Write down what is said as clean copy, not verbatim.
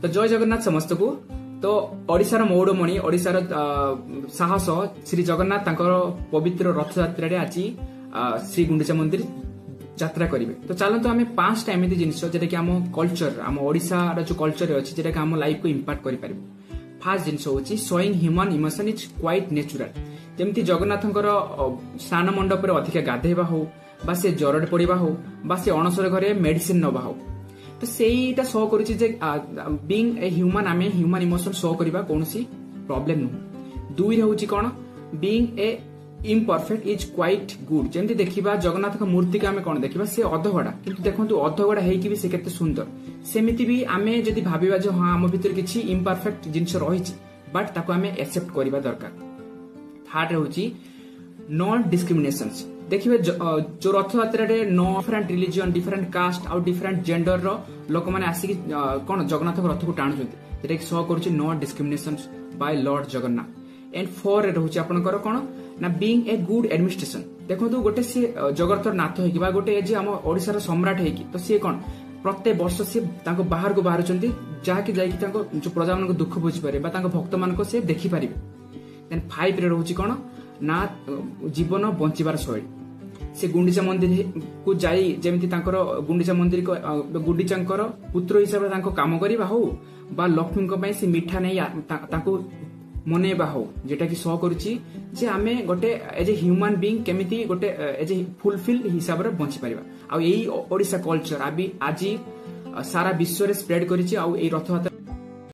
तो जय जगन्नाथ समस्त को। तो ओडिशार मौड़मणि ओडिशार साहस श्री जगन्नाथ तांकर पवित्र रथ यात्रा आज श्री गुंडीचा मंदिर यात्रा करेंगे। तो चलते आम 5टा एमती जिन जोटा कि आम कल्चर आम ओडिशार जो कल्चर अच्छी जोटा कि आम लाइफ को इम्पैक्ट कर पार। फास्ट जिन हूँ showing human emotion is quite natural. जमती जगन्नाथंकर स्नान मंडप अधिक गाधेवा हो बा से जरडे पड़ा हो बा से अणसर घरे मेडिसिन नवा हो तो सेटा शो करुच्ची बीइंग ए ह्यूमन आम ह्यूमन इमोशन शो करवा कौन प्रॉब्लम नुह। दुई हूँ कौन being a imperfect is quite good. जमी देखा जगन्नाथ मूर्ति को आम कौन देखा सी अधगढ़ा किंतु देखो अधगढ़ा होगी से केते सुंदर। सेमिति भी आम जदि भाविबा जो हाँ आम भीतर किसी इम्परफेक्ट जिनस रही बट ताको आम एक्सेप्ट करवा दरकार। थर्ड हूँ नॉन डिस्क्रिमिनेशन। देखिए जो Rath Yatra no different religion different caste आउ डिफरेंट जेंडर लोक मैंने आसिक कौन जगन्नाथ रथ को टाणुंट जोटा कि शो कर no discrimination by lord Jagannath. And फोर रोचे आपंकर कौन ना बीइंग ए गुड एडमिनिस्ट्रेशन। देखो गोटे सी जगतर नाथ हो गोटे आम ओडिशार सम्राट होगी तो सी कौन प्रत्येक वर्ष सी बाहर को बाहर जहाँकि जो प्रजा मान दुख बुझीपारे भक्त मान से देखिपारे। देन 5 रे रोचे कौन ना जीवन बंचार शैली। से गुंडीचा मंदिर को जाई जेमती गुंडीचा मंदिर को गुंडीचा पुत्र हिसाब से काम करवा हो बा लक्ष्मी से मिठा नहीं मनैबा हो जेटा कि शो करुच्ची जे आमे गोटे एज ए ह्यूमन बीइंग केमिति गोटे एज ए फुलफिल हिसाब रे बंची परिबा। आ एई ओडिशा कल्चर आज सारा विश्व रे स्प्रेड करिछि। आ एई रथ